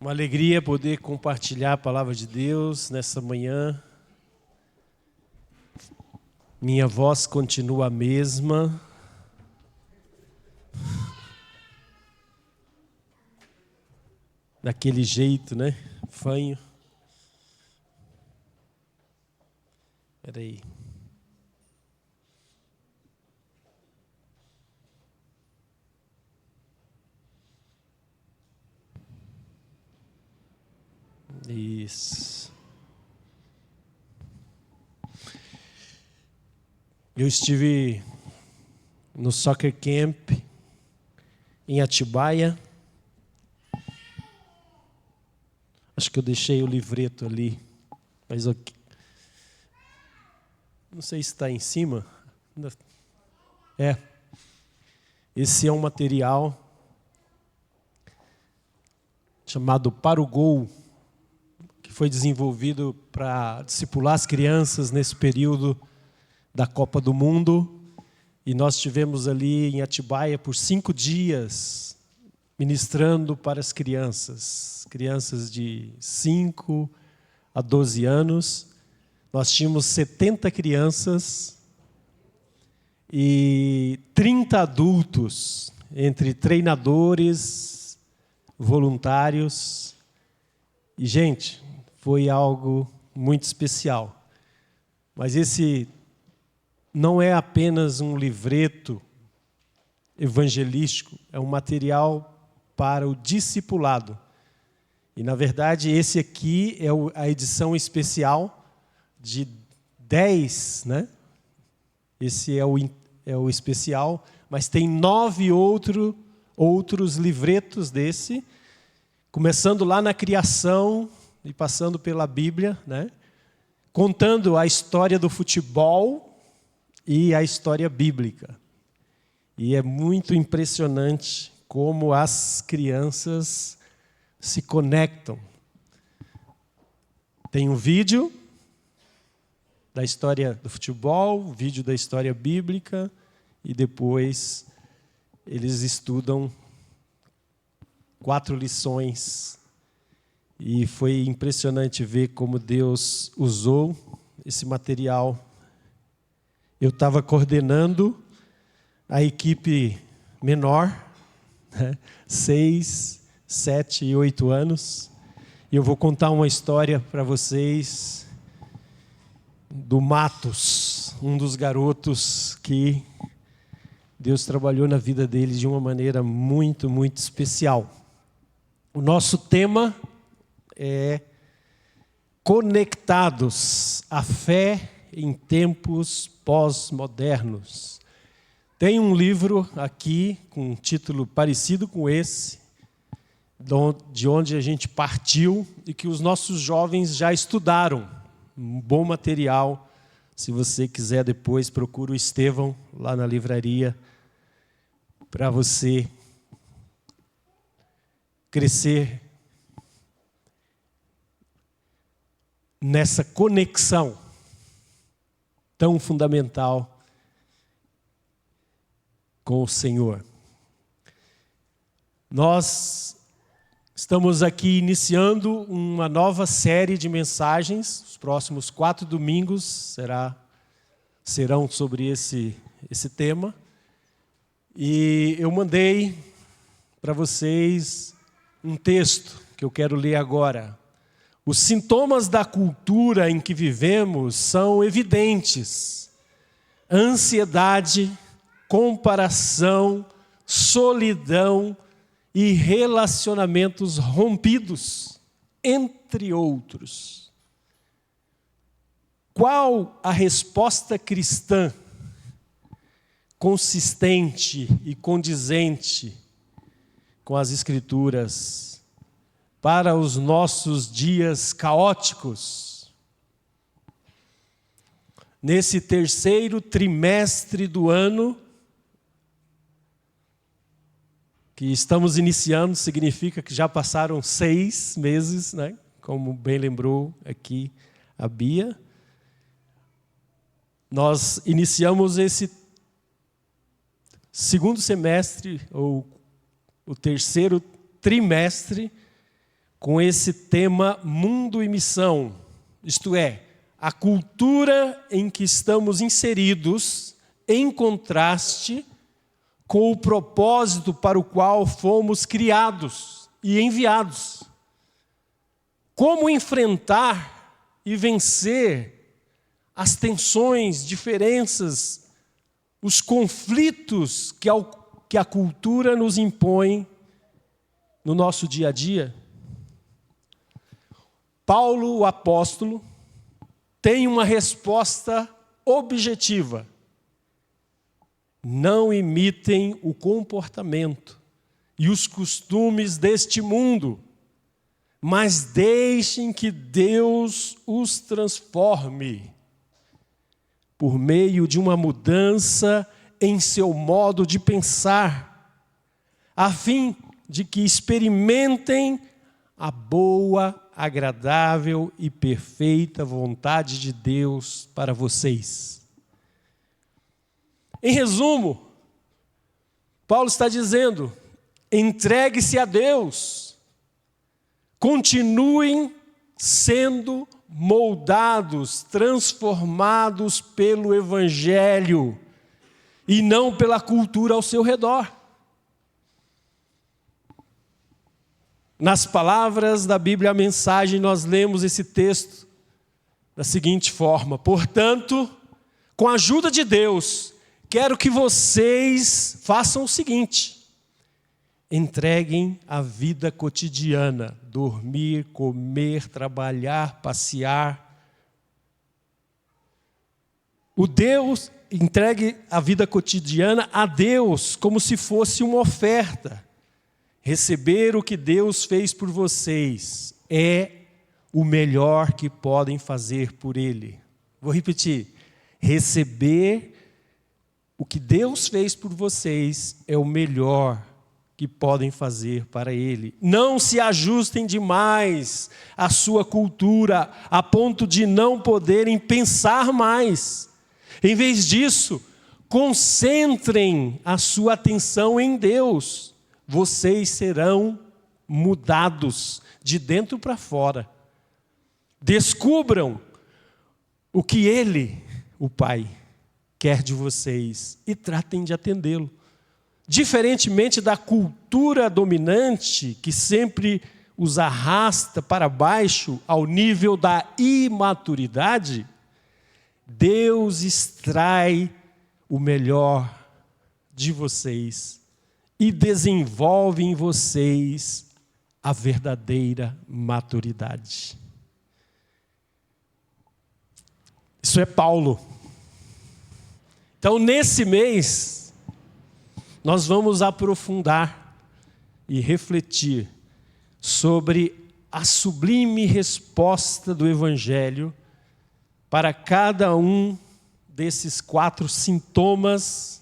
Uma alegria poder compartilhar a palavra de Deus nessa manhã. Minha voz continua a mesma. Daquele jeito, né? Fanho. Espera aí. Isso. Eu estive no Soccer Camp em Atibaia. Acho que eu deixei o livreto ali, mas eu não sei se está em cima. Esse é um material chamado Para o Gol, que foi desenvolvido para discipular as crianças nesse período da Copa do Mundo. E nós estivemos ali em Atibaia por 5 dias, ministrando para as crianças de 5 a 12 anos. Nós tínhamos 70 crianças e 30 adultos, entre treinadores, voluntários. E, gente, foi algo muito especial. Mas esse não é apenas um livreto evangelístico, é um material para o discipulado. E, na verdade, esse aqui é a edição especial de 10, né? Esse é o especial, mas tem 9 outros livretos desse, começando lá na criação e passando pela Bíblia, né? Contando a história do futebol e a história bíblica. E é muito impressionante como as crianças se conectam. Tem um vídeo da história do futebol, um vídeo da história bíblica, e depois eles estudam 4 lições. E foi impressionante ver como Deus usou esse material. Eu estava coordenando a equipe menor, né? 6, 7 e 8 anos. E eu vou contar uma história para vocês do Matos, um dos garotos que Deus trabalhou na vida dele de uma maneira muito, muito especial. O nosso tema é Conectados à Fé em Tempos Pós-Modernos. Tem um livro aqui com um título parecido com esse, de onde a gente partiu e que os nossos jovens já estudaram. Um bom material. Se você quiser depois, procura o Estevão lá na livraria para você crescer nessa conexão tão fundamental com o Senhor. Nós estamos aqui iniciando uma nova série de mensagens. Os próximos 4 domingos serão sobre esse tema. E eu mandei para vocês um texto que eu quero ler agora. Os sintomas da cultura em que vivemos são evidentes: ansiedade, comparação, solidão e relacionamentos rompidos, entre outros. Qual a resposta cristã consistente e condizente com as Escrituras para os nossos dias caóticos? Nesse 3º trimestre do ano que estamos iniciando, significa que já passaram 6 meses, né? Como bem lembrou aqui a Bia. Nós iniciamos esse 2º semestre, ou o 3º trimestre, com esse tema mundo e missão, isto é, a cultura em que estamos inseridos em contraste com o propósito para o qual fomos criados e enviados. Como enfrentar e vencer as tensões, diferenças, os conflitos que a cultura nos impõe no nosso dia a dia? Paulo, o apóstolo, tem uma resposta objetiva. Não imitem o comportamento e os costumes deste mundo, mas deixem que Deus os transforme por meio de uma mudança em seu modo de pensar, a fim de que experimentem a boa, agradável e perfeita vontade de Deus para vocês. Em resumo, Paulo está dizendo: entregue-se a Deus, continuem sendo moldados, transformados pelo Evangelho e não pela cultura ao seu redor. Nas palavras da Bíblia, a mensagem, nós lemos esse texto da seguinte forma: portanto, com a ajuda de Deus, quero que vocês façam o seguinte: entreguem a vida cotidiana, dormir, comer, trabalhar, passear. Entregue a vida cotidiana a Deus como se fosse uma oferta. Receber o que Deus fez por vocês é o melhor que podem fazer por Ele. Vou repetir: receber o que Deus fez por vocês é o melhor que podem fazer para Ele. Não se ajustem demais à sua cultura, a ponto de não poderem pensar mais. Em vez disso, concentrem a sua atenção em Deus. Vocês serão mudados de dentro para fora. Descubram o que Ele, o Pai, quer de vocês e tratem de atendê-lo. Diferentemente da cultura dominante, que sempre os arrasta para baixo ao nível da imaturidade, Deus extrai o melhor de vocês e desenvolve em vocês a verdadeira maturidade. Isso é Paulo. Então, nesse mês, nós vamos aprofundar e refletir sobre a sublime resposta do Evangelho para cada um desses 4 sintomas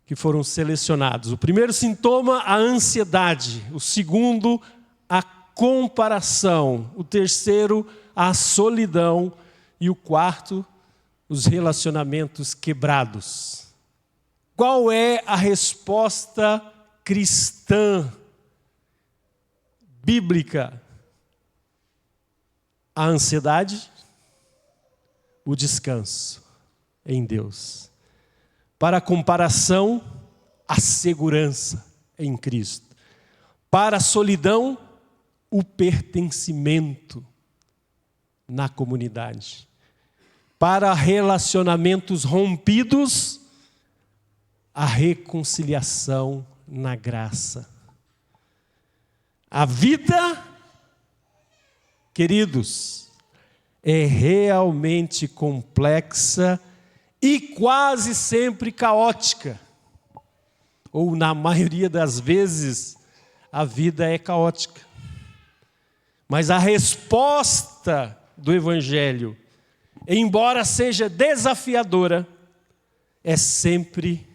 que foram selecionados. O primeiro sintoma, a ansiedade. O segundo, a comparação. O terceiro, a solidão. E o quarto, os relacionamentos quebrados. Qual é a resposta cristã, bíblica? A ansiedade, o descanso em Deus. Para a comparação, a segurança em Cristo. Para a solidão, o pertencimento na comunidade. Para relacionamentos rompidos, a reconciliação na graça. A vida, queridos, é realmente complexa e quase sempre caótica. Ou, na maioria das vezes, a vida é caótica. Mas a resposta do Evangelho, embora seja desafiadora, é sempre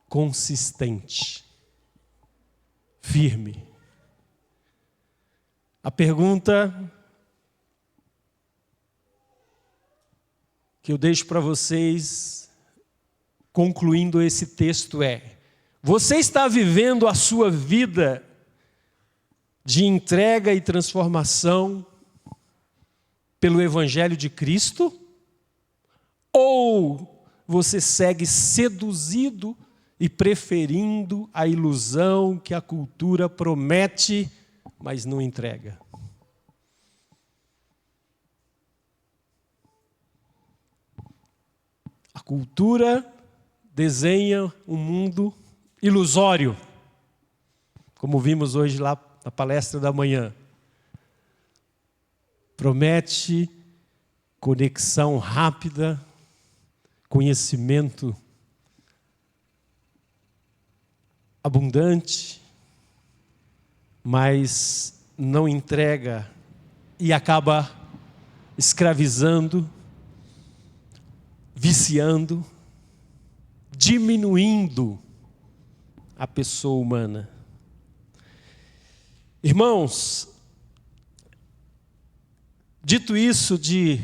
consistente, firme. A pergunta que eu deixo para vocês, concluindo esse texto, é: você está vivendo a sua vida de entrega e transformação pelo Evangelho de Cristo? Ou você segue seduzido e preferindo a ilusão que a cultura promete, mas não entrega? A cultura desenha um mundo ilusório, como vimos hoje lá na palestra da manhã. Promete conexão rápida, conhecimento abundante, mas não entrega e acaba escravizando, viciando, diminuindo a pessoa humana. Irmãos, dito isso de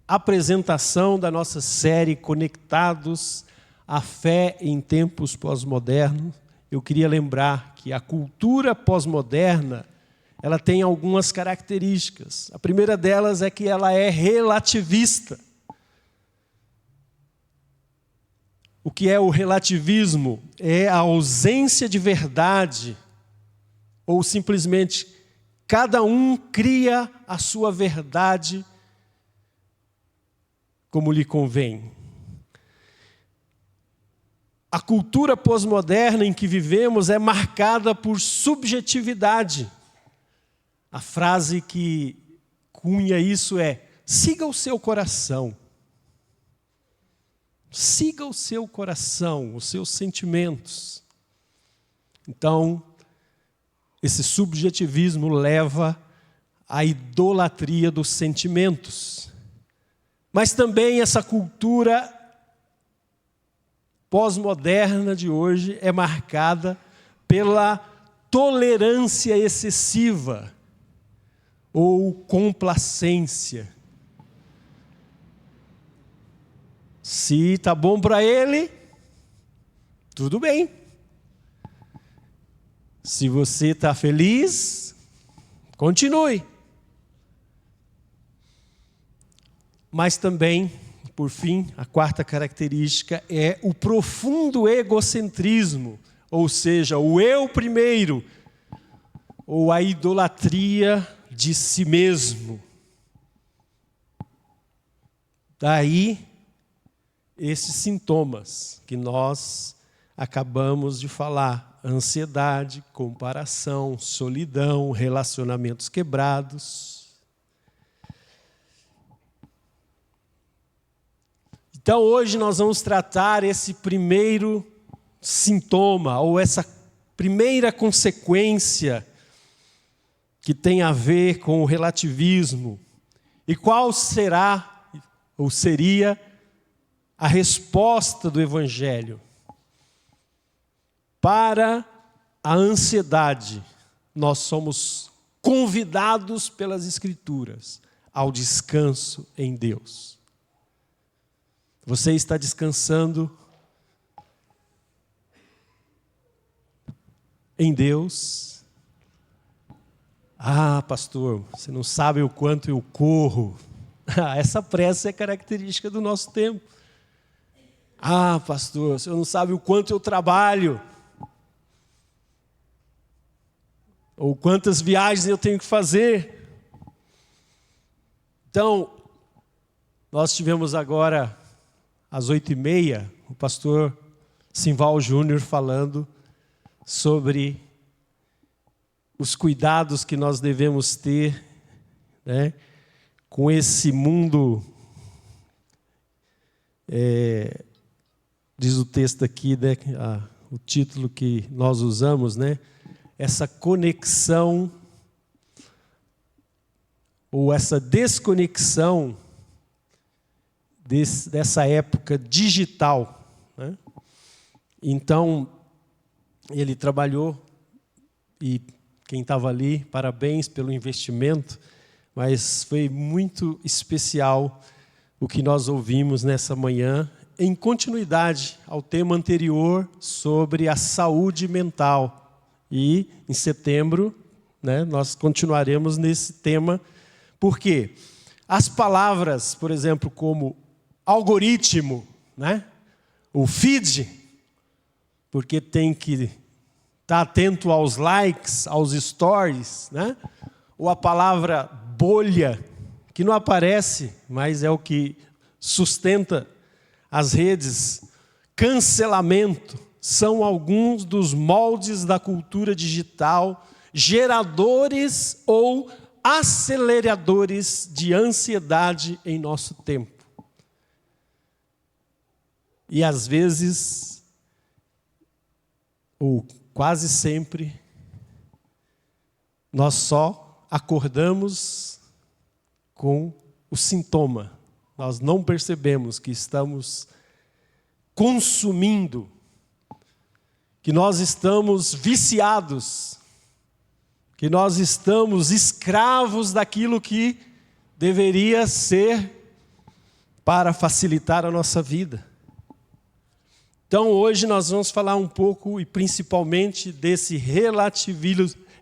apresentação da nossa série Conectados à Fé em Tempos Pós-Modernos, eu queria lembrar que a cultura pós-moderna, ela tem algumas características. A primeira delas é que ela é relativista. O que é o relativismo? É a ausência de verdade, ou simplesmente cada um cria a sua verdade como lhe convém. A cultura pós-moderna em que vivemos é marcada por subjetividade. A frase que cunha isso é: siga o seu coração. Siga o seu coração, os seus sentimentos. Então, esse subjetivismo leva à idolatria dos sentimentos. Mas também essa cultura pós-moderna de hoje é marcada pela tolerância excessiva ou complacência. Se está bom para ele, tudo bem. Se você está feliz, continue. Mas também, por fim, a quarta característica é o profundo egocentrismo, ou seja, o eu primeiro, ou a idolatria de si mesmo. Daí, esses sintomas que nós acabamos de falar: ansiedade, comparação, solidão, relacionamentos quebrados. Então hoje nós vamos tratar esse primeiro sintoma, ou essa primeira consequência que tem a ver com o relativismo. E qual será, ou seria, a resposta do Evangelho? Para a ansiedade, nós somos convidados pelas Escrituras ao descanso em Deus. Você está descansando em Deus? Ah, pastor, você não sabe o quanto eu corro. Essa pressa é característica do nosso tempo. Ah, pastor, você não sabe o quanto eu trabalho. Ou quantas viagens eu tenho que fazer. Então, nós tivemos agora, às 8h30, o pastor Simval Júnior falando sobre os cuidados que nós devemos ter, né, com esse mundo, diz o texto aqui, né, o título que nós usamos, né, essa conexão ou essa desconexão dessa época digital, né? Então, ele trabalhou, e quem estava ali, parabéns pelo investimento, mas foi muito especial o que nós ouvimos nessa manhã, em continuidade ao tema anterior sobre a saúde mental. E, em setembro, né, nós continuaremos nesse tema. Por quê? As palavras, por exemplo, como algoritmo, né, o feed, porque tem que estar atento aos likes, aos stories, né, ou a palavra bolha, que não aparece, mas é o que sustenta as redes, cancelamento, são alguns dos moldes da cultura digital, geradores ou aceleradores de ansiedade em nosso tempo. E às vezes, ou quase sempre, nós só acordamos com o sintoma. Nós não percebemos que estamos consumindo, que nós estamos viciados, que nós estamos escravos daquilo que deveria ser para facilitar a nossa vida. Então hoje nós vamos falar um pouco e principalmente desse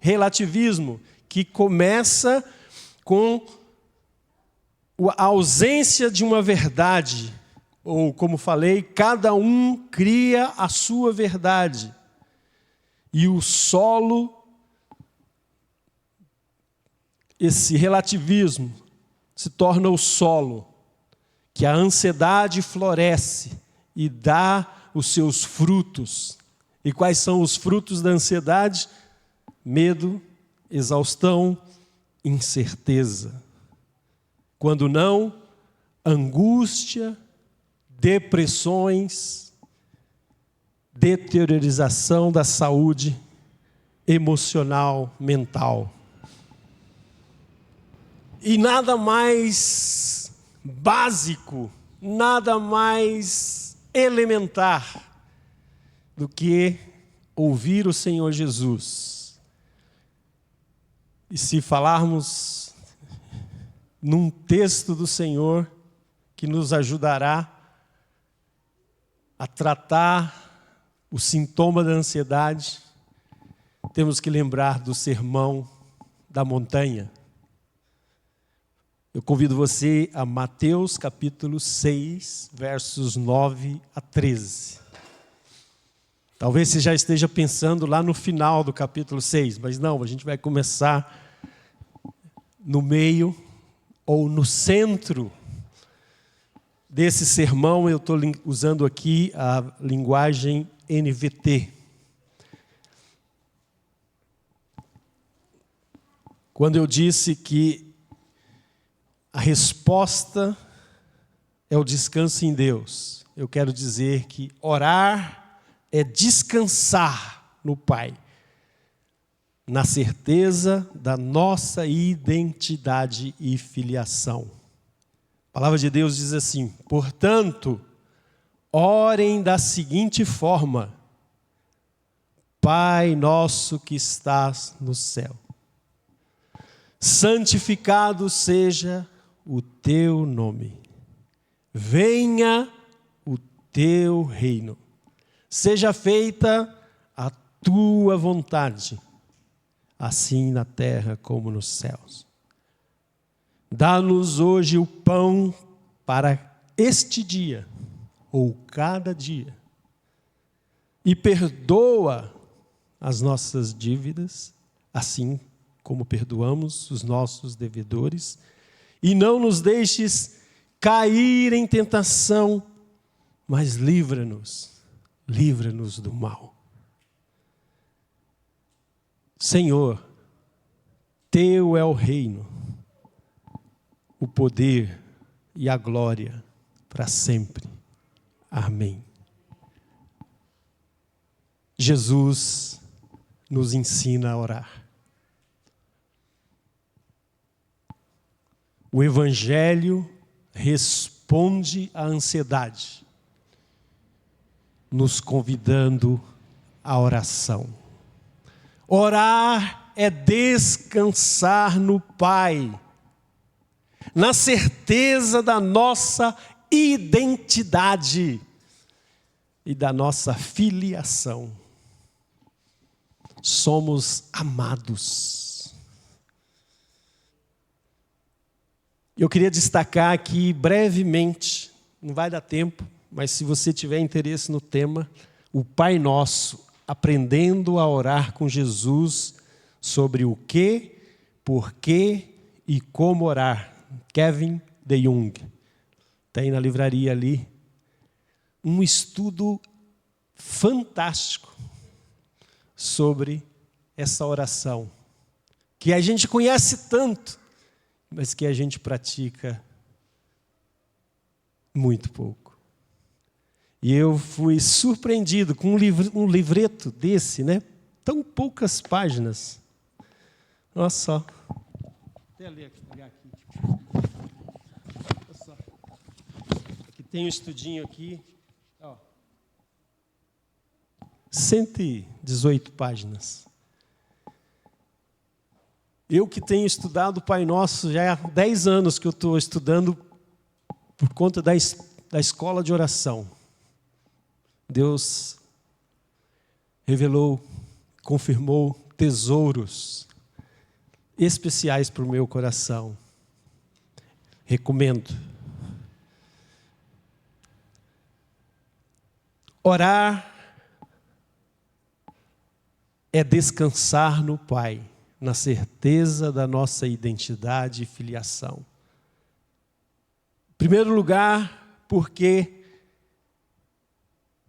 relativismo que começa com a ausência de uma verdade, ou como falei, cada um cria a sua verdade. E o solo, esse relativismo, se torna o solo, que a ansiedade floresce e dá os seus frutos. E quais são os frutos da ansiedade? Medo, exaustão, incerteza. Quando não, angústia, depressões, deteriorização da saúde emocional, mental. E nada mais básico, nada mais elementar do que ouvir o Senhor Jesus. E se falarmos num texto do Senhor que nos ajudará a tratar o sintoma da ansiedade, temos que lembrar do Sermão da Montanha. Eu convido você a Mateus capítulo 6, versos 9 a 13. Talvez você já esteja pensando lá no final do capítulo 6, mas não, a gente vai começar no meio ou no centro desse sermão. Eu estou usando aqui a linguagem NVT. Quando eu disse que a resposta é o descanso em Deus, eu quero dizer que orar é descansar no Pai, na certeza da nossa identidade e filiação. A palavra de Deus diz assim: portanto, orem da seguinte forma: Pai nosso que estás no céu, santificado seja o teu nome, venha o teu reino, seja feita a tua vontade, assim na terra como nos céus. Dá-nos hoje o pão para este dia, ou cada dia, e perdoa as nossas dívidas, assim como perdoamos os nossos devedores, e não nos deixes cair em tentação, mas livra-nos do mal. Senhor, teu é o reino, o poder e a glória para sempre. Amém. Jesus nos ensina a orar. O Evangelho responde à ansiedade, nos convidando à oração. Orar é descansar no Pai, na certeza da nossa identidade e da nossa filiação. Somos amados. Eu queria destacar aqui brevemente, não vai dar tempo, mas se você tiver interesse no tema, o Pai Nosso, aprendendo a orar com Jesus sobre o que, por quê e como orar. Kevin DeYoung. Tem na livraria ali. Um estudo fantástico sobre essa oração, que a gente conhece tanto, mas que a gente pratica muito pouco. E eu fui surpreendido com um livreto desse, né? Tão poucas páginas. Olha só. Até ler aqui. Olha só. Aqui tem um estudinho aqui. Ó. 118 páginas. Eu que tenho estudado o Pai Nosso já há 10 anos que eu estou estudando por conta da escola de oração. Deus revelou, confirmou tesouros especiais para o meu coração. Recomendo. Orar é descansar no Pai, na certeza da nossa identidade e filiação. Em primeiro lugar, porque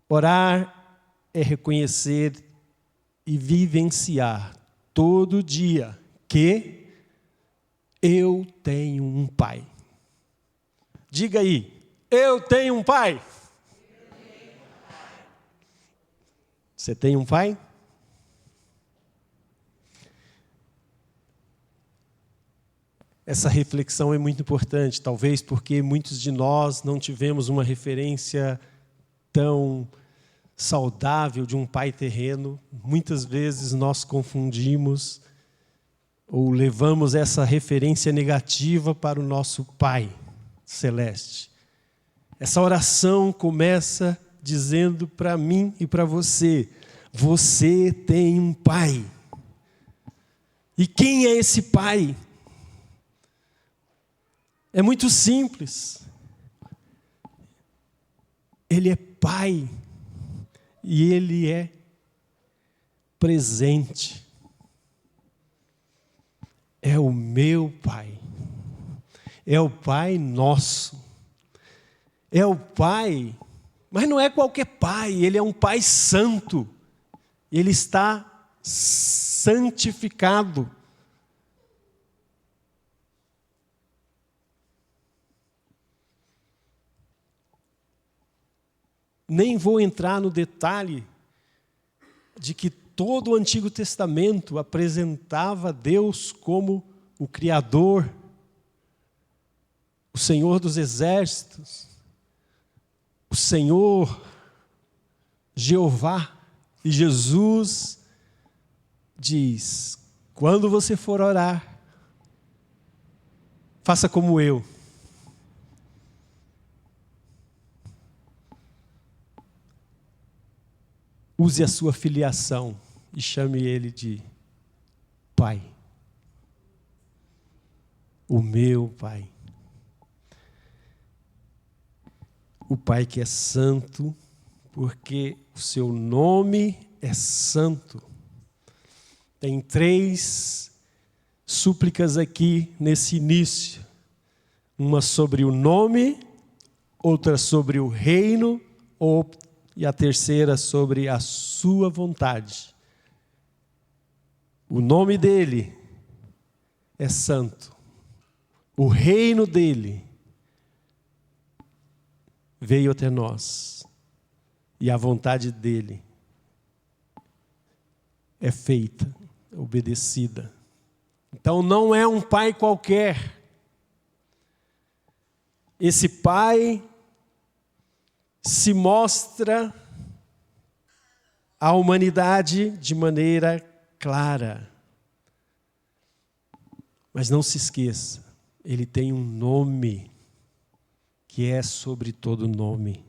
orar é reconhecer e vivenciar todo dia que eu tenho um Pai. Diga aí, eu tenho um Pai. Você tem um Pai? Essa reflexão é muito importante, talvez porque muitos de nós não tivemos uma referência tão saudável de um pai terreno. Muitas vezes nós confundimos ou levamos essa referência negativa para o nosso Pai celeste. Essa oração começa dizendo para mim e para você: você tem um Pai. E quem é esse Pai? É muito simples. Ele é Pai e Ele é presente. É o meu Pai. É o Pai nosso. É o Pai, mas não é qualquer Pai, Ele é um Pai santo. Ele está santificado. Nem vou entrar no detalhe de que todo o Antigo Testamento apresentava Deus como o Criador, o Senhor dos Exércitos, o Senhor, Jeová. E Jesus diz: quando você for orar, faça como eu. Use a sua filiação e chame Ele de Pai. O meu Pai. O Pai que é santo, porque o seu nome é santo. Tem 3 súplicas aqui nesse início. Uma sobre o nome, outra sobre o reino, e a terceira sobre a sua vontade. O nome dele é santo. O reino dele veio até nós. E a vontade dele é feita, obedecida. Então não é um pai qualquer. Esse pai se mostra à humanidade de maneira clara. Mas não se esqueça, ele tem um nome que é sobre todo nome.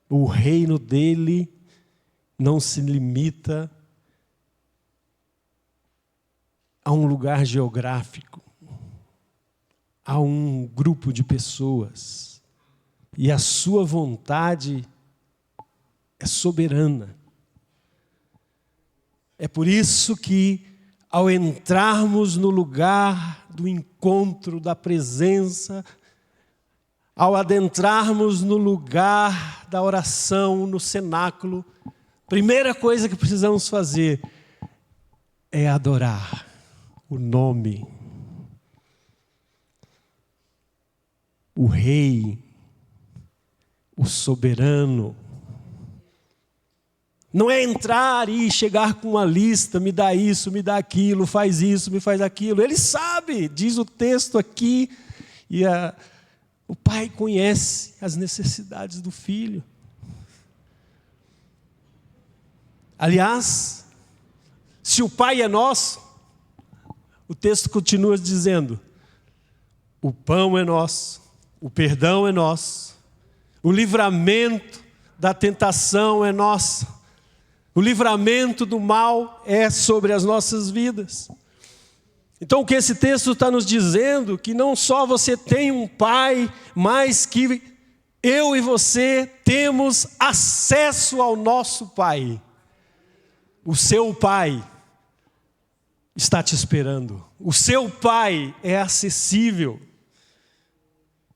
O reino dele não se limita a um lugar geográfico, a um grupo de pessoas. E a sua vontade é soberana. É por isso que, ao entrarmos no lugar do encontro, da presença, ao adentrarmos no lugar da oração, no cenáculo, primeira coisa que precisamos fazer é adorar o nome, o Rei, o soberano. Não é entrar e chegar com uma lista, me dá isso, me dá aquilo, faz isso, me faz aquilo. Ele sabe, diz o texto aqui, e o pai conhece as necessidades do filho. Aliás, se o pai é nosso, o texto continua dizendo, o pão é nosso, o perdão é nosso, o livramento da tentação é nosso. O livramento do mal é sobre as nossas vidas. Então o que esse texto está nos dizendo, que não só você tem um pai, mas que eu e você temos acesso ao nosso pai. O seu pai está te esperando. O seu pai é acessível.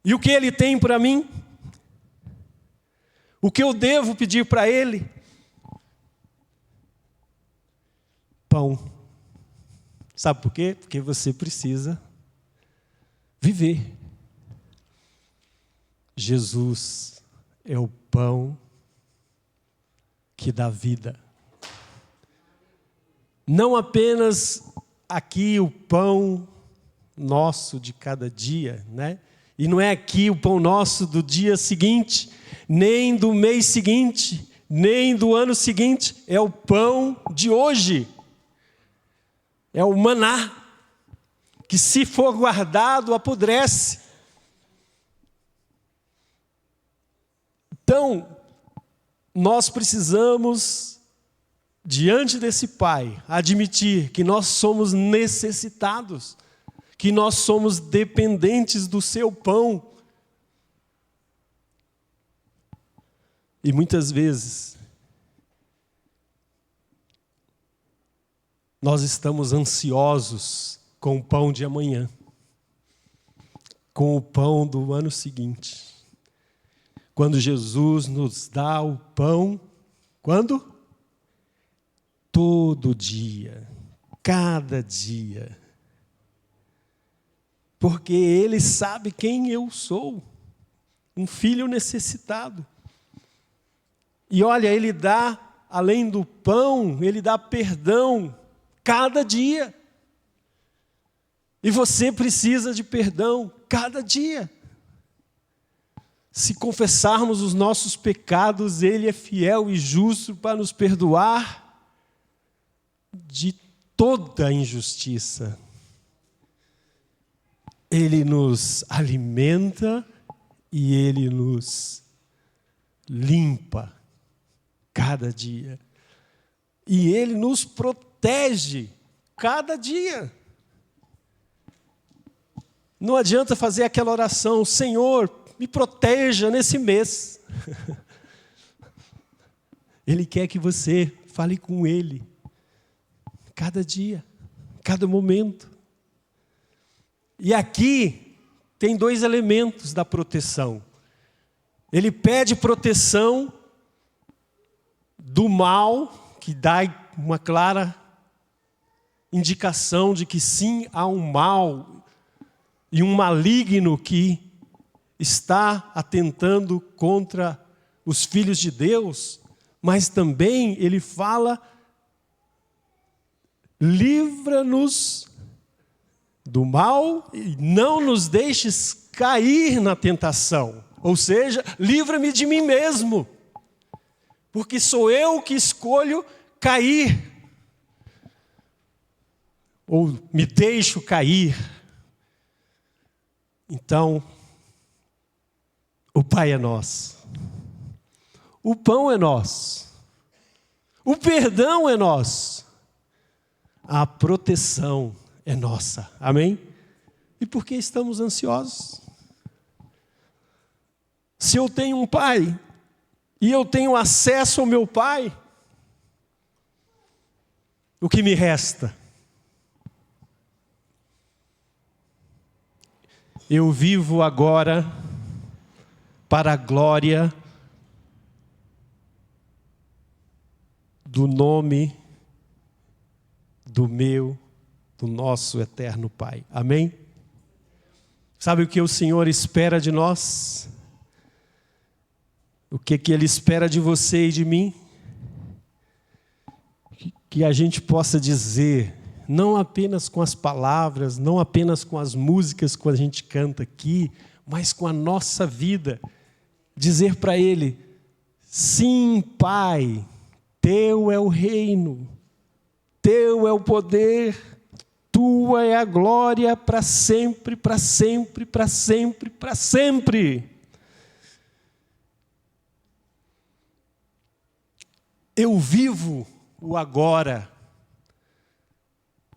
E o que ele tem para mim? O que eu devo pedir para ele? Pão. Sabe por quê? Porque você precisa viver. Jesus é o pão que dá vida. Não apenas aqui o pão nosso de cada dia, né? E não é aqui o pão nosso do dia seguinte, nem do mês seguinte, nem do ano seguinte, é o pão de hoje. É o maná, que se for guardado, apodrece. Então, nós precisamos, diante desse Pai, admitir que nós somos necessitados, que nós somos dependentes do seu pão. E muitas vezes, nós estamos ansiosos com o pão de amanhã, com o pão do ano seguinte. Quando Jesus nos dá o pão, quando? Todo dia, cada dia. Porque Ele sabe quem eu sou, um filho necessitado. E olha, Ele dá, além do pão, Ele dá perdão, cada dia. E você precisa de perdão cada dia. Se confessarmos os nossos pecados, Ele é fiel e justo para nos perdoar de toda injustiça. Ele nos alimenta e Ele nos limpa cada dia. E Ele nos protege cada dia. Não adianta fazer aquela oração, Senhor, me proteja nesse mês. Ele quer que você fale com Ele, cada dia, cada momento. E aqui tem dois elementos da proteção. Ele pede proteção do mal, que dá uma clara indicação de que sim, há um mal e um maligno que está atentando contra os filhos de Deus, mas também ele fala, livra-nos do mal e não nos deixes cair na tentação. Ou seja, livra-me de mim mesmo, porque sou eu que escolho cair, ou me deixo cair. Então, o Pai é nosso, o pão é nosso, o perdão é nosso, a proteção é nossa, amém? E por que estamos ansiosos? Se eu tenho um pai e eu tenho acesso ao meu pai, o que me resta? Eu vivo agora para a glória do nome do nosso eterno Pai. Amém? Sabe o que o Senhor espera de nós? O que Ele espera de você e de mim? Que a gente possa dizer, não apenas com as palavras, não apenas com as músicas que a gente canta aqui, mas com a nossa vida, dizer para Ele, sim, Pai, Teu é o reino, Teu é o poder, Tua é a glória para sempre, para sempre, para sempre, para sempre. Eu vivo o agora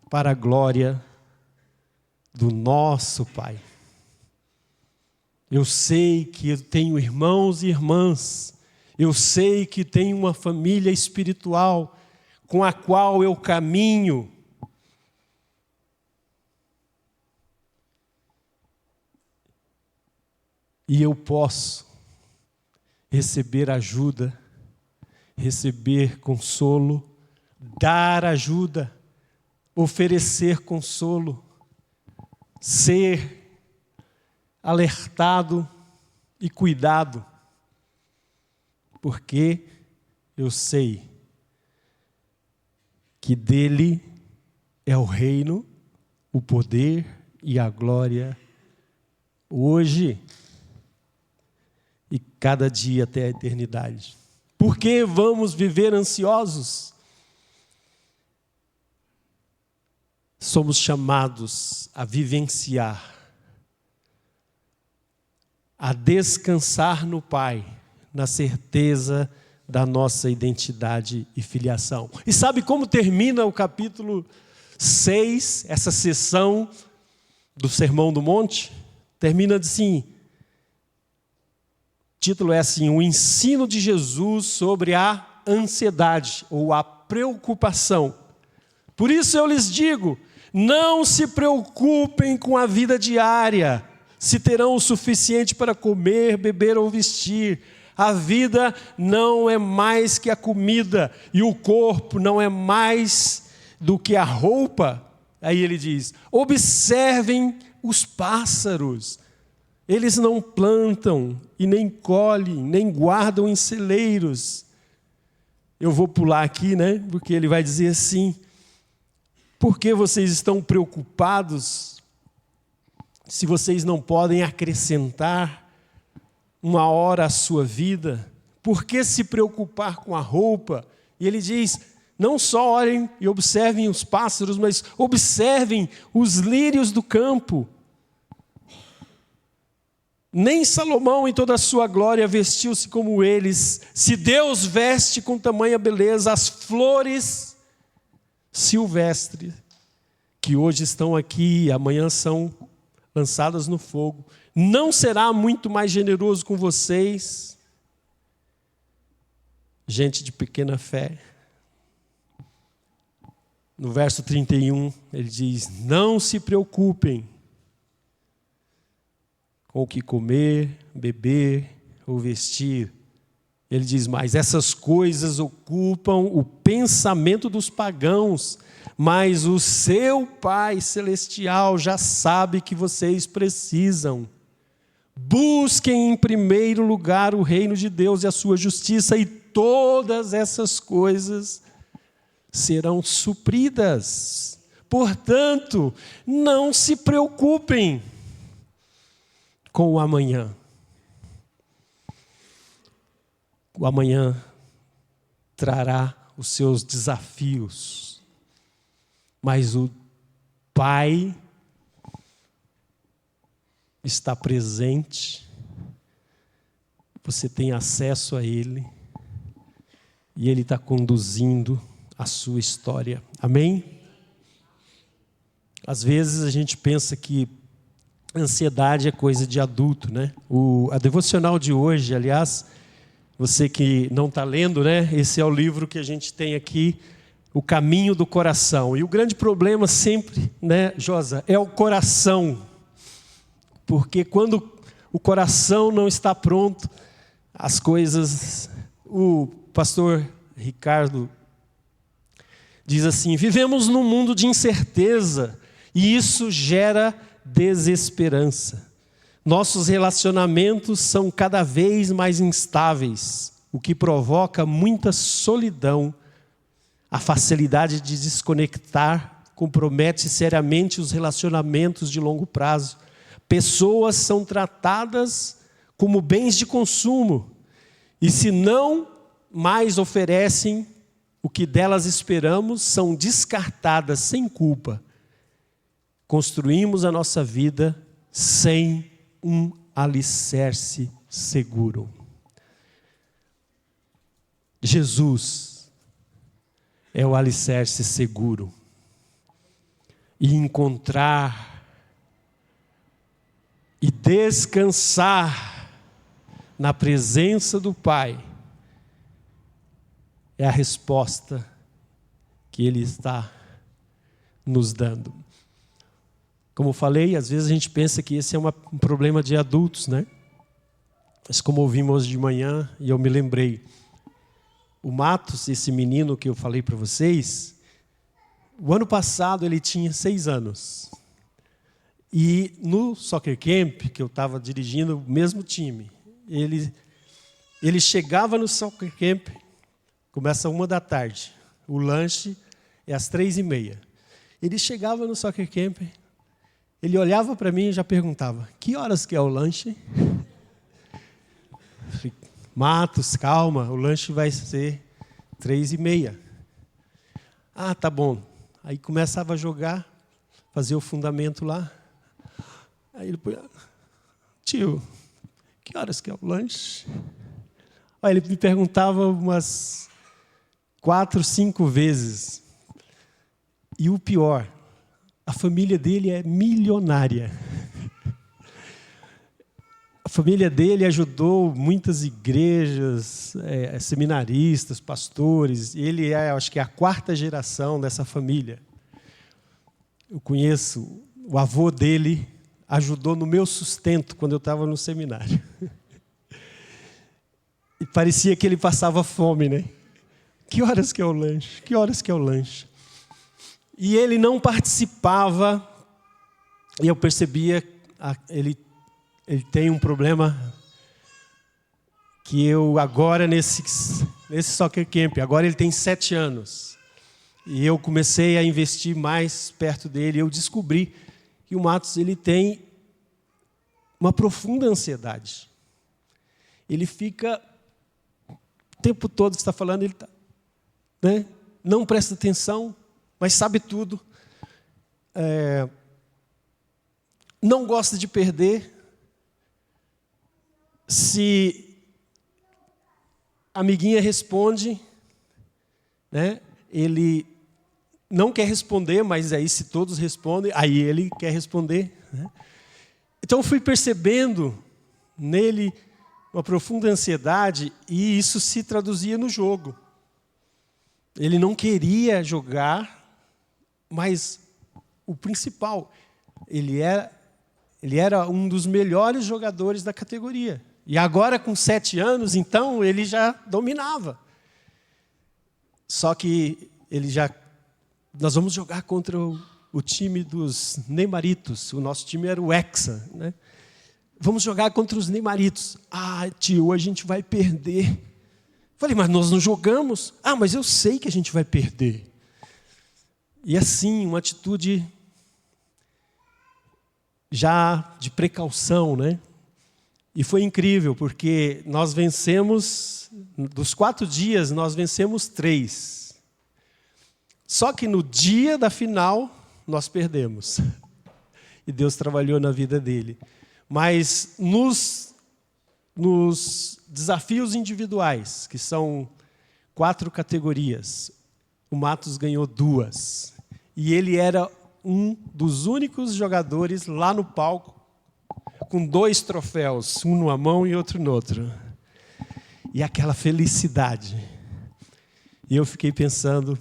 para a glória do nosso Pai. Eu sei que eu tenho irmãos e irmãs, eu sei que tenho uma família espiritual com a qual eu caminho. E eu posso receber ajuda, receber consolo, dar ajuda, oferecer consolo, ser alertado e cuidado, porque eu sei que dele é o reino, o poder e a glória hoje e cada dia até a eternidade. Por que vamos viver ansiosos? Somos chamados a vivenciar, a descansar no Pai, na certeza da nossa identidade e filiação. E sabe como termina o capítulo 6, essa sessão do Sermão do Monte? Termina assim, o título é assim, o ensino de Jesus sobre a ansiedade ou a preocupação. Por isso eu lhes digo, não se preocupem com a vida diária, se terão o suficiente para comer, beber ou vestir. A vida não é mais que a comida, e o corpo não é mais do que a roupa. Aí ele diz, observem os pássaros. Eles não plantam e nem colhem, nem guardam em celeiros. Eu vou pular aqui, né? Porque ele vai dizer assim, por que vocês estão preocupados se vocês não podem acrescentar uma hora à sua vida? Por que se preocupar com a roupa? E ele diz, não só olhem e observem os pássaros, mas observem os lírios do campo. Nem Salomão em toda a sua glória vestiu-se como eles. Se Deus veste com tamanha beleza as flores silvestres, que hoje estão aqui e amanhã são lançadas no fogo, não será muito mais generoso com vocês, gente de pequena fé? No verso 31, ele diz, não se preocupem com o que comer, beber ou vestir. Ele diz mais, essas coisas ocupam o pensamento dos pagãos, mas o seu Pai Celestial já sabe que vocês precisam. Busquem em primeiro lugar o reino de Deus e a sua justiça, e todas essas coisas serão supridas. Portanto, não se preocupem com o amanhã. O amanhã trará os seus desafios, mas o Pai está presente, você tem acesso a Ele, e Ele está conduzindo a sua história. Amém? Às vezes a gente pensa que ansiedade é coisa de adulto, né? A devocional de hoje, aliás, você que não está lendo, né? Esse é o livro que a gente tem aqui, O Caminho do Coração. E o grande problema sempre, né, Josa, é o coração. Porque quando o coração não está pronto, as coisas... O pastor Ricardo diz assim: vivemos num mundo de incerteza e isso gera desesperança. Nossos relacionamentos são cada vez mais instáveis, o que provoca muita solidão. A facilidade de desconectar compromete seriamente os relacionamentos de longo prazo. Pessoas são tratadas como bens de consumo e, se não mais oferecem o que delas esperamos, são descartadas sem culpa. Construímos a nossa vida sem um alicerce seguro. Jesus é o alicerce seguro. E encontrar e descansar na presença do Pai é a resposta que Ele está nos dando. Como eu falei, às vezes a gente pensa que esse é um problema de adultos, né? Mas como ouvimos hoje de manhã, e eu me lembrei, o Matos, esse menino que eu falei para vocês, o ano passado ele tinha 6 anos. E no Soccer Camp, que eu estava dirigindo o mesmo time, ele chegava no Soccer Camp, começa 13h, o lanche é às 3h30. Ele chegava no Soccer Camp, ele olhava para mim e já perguntava: que horas que é o lanche? Falei: Matos, calma, o lanche vai ser 3h30. Ah, tá bom. Aí começava a jogar, fazer o fundamento lá. Aí ele falou: tio, que horas que é o lanche? Aí ele me perguntava umas 4, 5 vezes. E o pior, a família dele é milionária. A família dele ajudou muitas igrejas, seminaristas, pastores. Ele acho que é a 4ª geração dessa família. Eu conheço, o avô dele ajudou no meu sustento quando eu estava no seminário. E parecia que ele passava fome, né? Que horas que é o lanche? Que horas que é o lanche? E ele não participava, e eu percebia, ele tem um problema que eu agora nesse Soccer Camp, agora ele tem 7 anos. E eu comecei a investir mais perto dele, eu descobri que o Matos ele tem uma profunda ansiedade. Ele fica o tempo todo está falando, ele tá, né? Não presta atenção, mas sabe tudo. Não gosta de perder. Se a amiguinha responde, né? Ele não quer responder, mas aí se todos respondem, aí ele quer responder, né? Então eu fui percebendo nele uma profunda ansiedade e isso se traduzia no jogo. Ele não queria jogar, mas o principal, ele era um dos melhores jogadores da categoria. E agora, com 7 anos, então, ele já dominava. Só que nós vamos jogar contra o time dos Neymaritos. O nosso time era o Hexa, né? Vamos jogar contra os Neymaritos. Ah, tio, a gente vai perder. Falei: mas nós não jogamos. Ah, mas eu sei que a gente vai perder. E assim, uma atitude já de precaução, né? E foi incrível, porque nós vencemos, dos 4 dias, nós vencemos 3. Só que no dia da final, nós perdemos. E Deus trabalhou na vida dele. Mas nos desafios individuais, que são 4 categorias, o Matos ganhou 2. E ele era um dos únicos jogadores lá no palco com 2 troféus, um numa mão e outro no outro. E aquela felicidade. E eu fiquei pensando,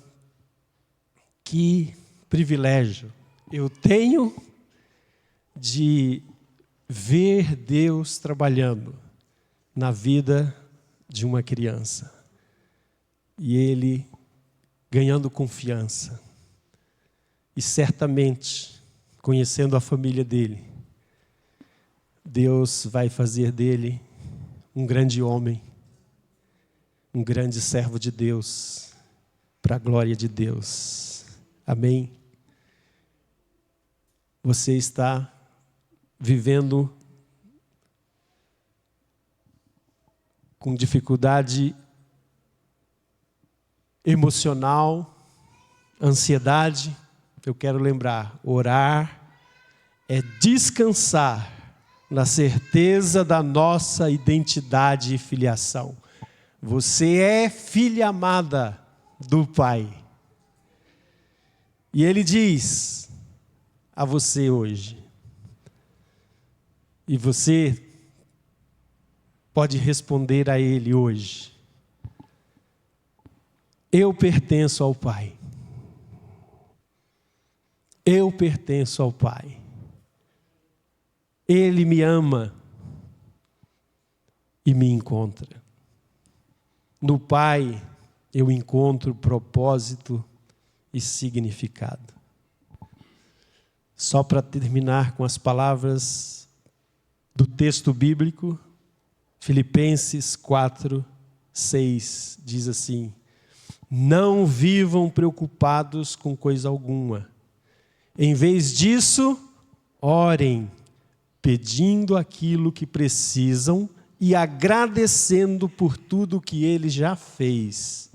que privilégio eu tenho de ver Deus trabalhando na vida de uma criança. E ele ganhando confiança. E certamente, conhecendo a família dele, Deus vai fazer dele um grande homem, um grande servo de Deus, para a glória de Deus. Amém? Você está vivendo com dificuldade emocional, ansiedade? Eu quero lembrar, orar é descansar na certeza da nossa identidade e filiação. Você é filha amada do Pai. E Ele diz a você hoje, e você pode responder a Ele hoje: eu pertenço ao Pai. Eu pertenço ao Pai. Ele me ama e me encontra. No Pai eu encontro propósito e significado. Só para terminar com as palavras do texto bíblico, Filipenses 4:6 diz assim: não vivam preocupados com coisa alguma. Em vez disso, orem, pedindo aquilo que precisam e agradecendo por tudo que Ele já fez.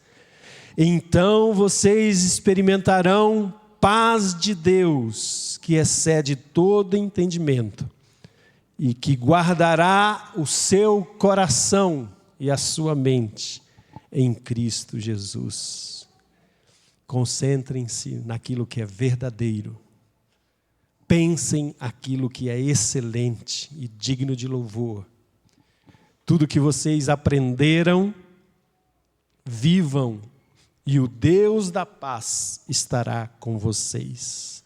Então vocês experimentarão paz de Deus, que excede todo entendimento, e que guardará o seu coração e a sua mente em Cristo Jesus. Concentrem-se naquilo que é verdadeiro. Pensem aquilo que é excelente e digno de louvor. Tudo que vocês aprenderam, vivam, e o Deus da paz estará com vocês.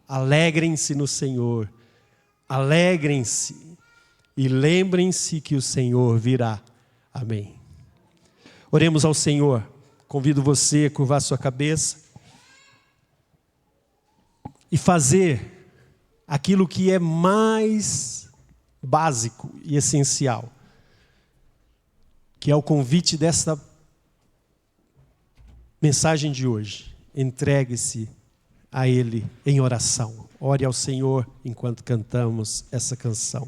Alegrem-se no Senhor, alegrem-se e lembrem-se que o Senhor virá. Amém. Oremos ao Senhor. Convido você a curvar sua cabeça e fazer aquilo que é mais básico e essencial, que é o convite desta mensagem de hoje. Entregue-se a Ele em oração. Ore ao Senhor enquanto cantamos essa canção.